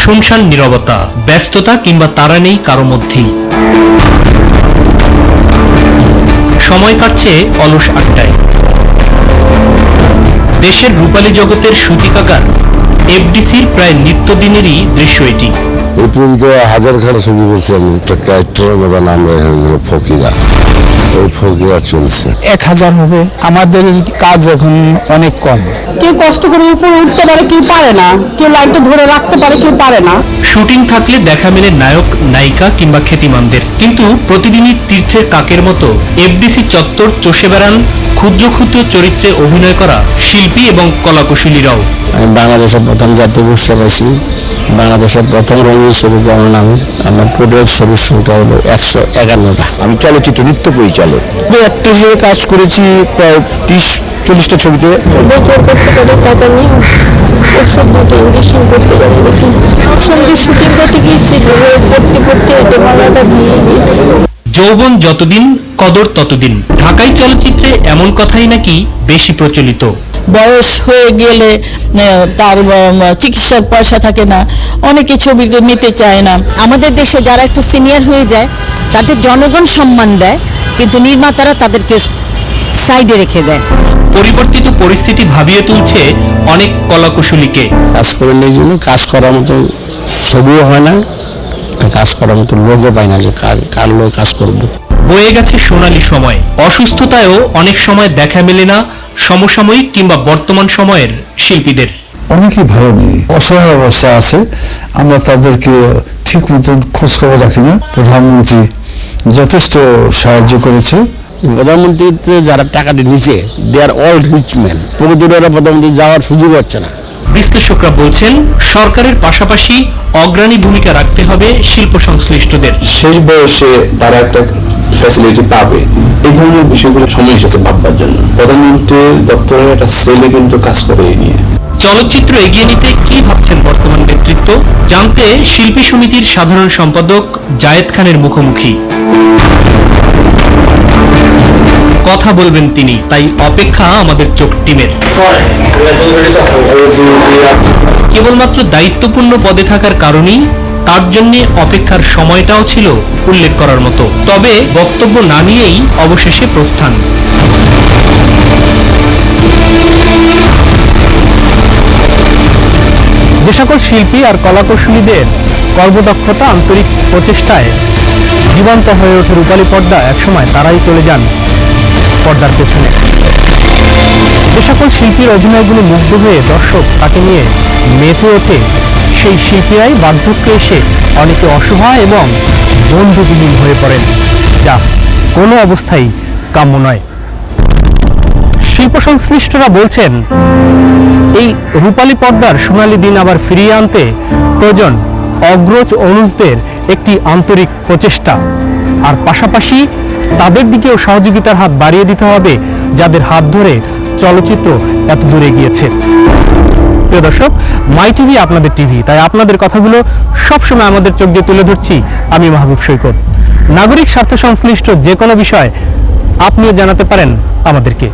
শুনশান নীরবতা, ব্যস্ততা কিংবা তাড়া নেই কারো মধ্যেই। সময় কাটছে অলস আড্ডায়। দেশের রূপালী জগতের সূতিকাগার এফডিসির প্রায় নিত্যদিনেরই দৃশ্য এটি। এই পর্যন্ত হাজারখানা ছবি করছি আমি। একটা ক্যারেক্টারের কথা নাম রেখে দিল ফকিরা। এই ফকিরা চলছে 1000 হবে। আমাদের কাজ এখন অনেক কম। কেউ কষ্ট করে উপরে উঠতে পারে, কেউ পারে না, কেউ লাইনটা ধরে রাখতে পারে, কেউ পারে না। শুটিং থাকলে দেখা মেলে নায়ক নায়িকা কিংবা খ্যাতিমানদের, কিন্তু প্রতিদিনই তীর্থের কাকের মতো এফডিসি চত্বর চষে বেড়ান ক্ষুদ্র ক্ষুদ্র চরিত্রে অভিনয় করা শিল্পী এবং কলাকুশলীরাও। আমি বাংলাদেশের প্রথম জাতীয় পুরস্কার পাইছি, বাংলাদেশের প্রথম রঙিন ছবি যেমন আমার প্রোডাক্ট ছবির সংখ্যা হলো 151টা। আমি চলচ্চিত্র নৃত্য পরিচালক, অ্যাক্টর হিসেবে কাজ করেছি প্রায় 30-40টা ছবিতে। টাকা নিয়ে ইঞ্জেকশন করতে যাবো, ওর সঙ্গে শুটিং করতে গিয়েছি, পড়তে পড়তে মালাটা ভেঙে গিয়েছে। যৌবন যতদিন কদর ততদিন, ঢাকাই চলচ্চিত্রে এমন কথাই নাকি বেশি প্রচলিত। বয়স হয়ে গেলে তার চিকিৎসার পয়সা থাকে না, অনেকে ছবি নিতে চায় না। আমাদের দেশে যারা একটু সিনিয়র হয়ে যায় তাদের জনগণ সম্মান দেয়, কিন্তু নির্মাতারা তাদেরকে সাইডে রেখে দেয়। পরিবর্তিত পরিস্থিতি ভাবিয়ে তুলছে অনেক কলাকুশলীকে। কাজ করে নেই জন্য কাজ করার মতো ছবিও হয় না, কাজ করার মতো লোকও পাই না যে কার লোক কাজ করবো। বয়ে গেছে সোনালী সময়, অসুস্থতায়ও অনেক সময় দেখা মেলে না সমসাময়িক কিংবা বর্তমান সময়ের শিল্পীদের। অনেকেই ভালো নেই, অসহায় অবস্থায় আছে। আমরা তাদেরকে ঠিক মতন খোঁজখবর রাখি না। প্রধানমন্ত্রী যথেষ্ট সাহায্য করেছে। প্রধানমন্ত্রীতে যারা টাকাটি নিচে, দে আর অল রিচ ম্যান। প্রকৃতিরা প্রধানমন্ত্রী যাওয়ার সুযোগ হচ্ছে না। বিশ্লেষকরা বলছেন সরকারের পাশাপাশি অগ্রণী ভূমিকা রাখতে হবে শিল্প সংশ্লিষ্টদের। শেষ বয়সে তারা একটা ফ্যাসিলিটি পাবে, এই ধরনের বিষয়গুলো সময় এসেছে ভাববার জন্য। প্রধানমন্ত্রীর দপ্তরের একটা সেলে কিন্তু কাজ করে এই নিয়ে। চলচ্চিত্র এগিয়ে নিতে কি ভাবছেন বর্তমান নেতৃত্ব, জানতে শিল্পী সমিতির সাধারণ সম্পাদক জায়েদ খানের মুখোমুখি। কথা বলবেন তিনি, তাই অপেক্ষা আমাদের চোখ টিমের। কেবলমাত্র দায়িত্বপূর্ণ পদে থাকার কারণেই তার জন্য অপেক্ষার সময়টাও ছিল উল্লেখ করার মতো। তবে বক্তব্য না নিয়েই অবশেষে প্রস্থান। যে সকল শিল্পী আর কলাকুশলীদের কর্মদক্ষতা আন্তরিক প্রচেষ্টায় জীবন্ত হয়ে ওঠে রূপালী পর্দা, একসময় তারাই চলে যান পর্দার পেছনে। যে সকল শিল্পীর অভিনয়গুলো মুগ্ধ হয়ে দর্শক তাকে নিয়ে মেতে ওঠে, সেই শিল্পীরাই বার্ধক্যে এসে অনেকে অসহায় এবং বন্ধুবিহীন হয়ে পড়েন, যা কোনো অবস্থায় কাম্য নয়। শিল্প সংশ্লিষ্টরা বলছেন এই রূপালী পর্দার সোনালী দিন আবার ফিরিয়ে আনতে প্রয়োজন অগ্রজ অনুজদের একটি আন্তরিক প্রচেষ্টা, আর পাশাপাশি তাদের দিকেও সহযোগিতার হাত বাড়িয়ে দিতে হবে যাদের হাত ধরে চলচ্চিত্র এত দূরে গিয়েছে। প্রিয় দর্শক, মাই টিভি আপনাদের টিভি, তাই আপনাদের কথাগুলো সবসময় আমাদের চোখ দিয়ে তুলে ধরছি আমি মাহবুব সৈকত। নাগরিক স্বার্থ সংশ্লিষ্ট যে কোনো বিষয় আপনিও জানাতে পারেন আমাদেরকে।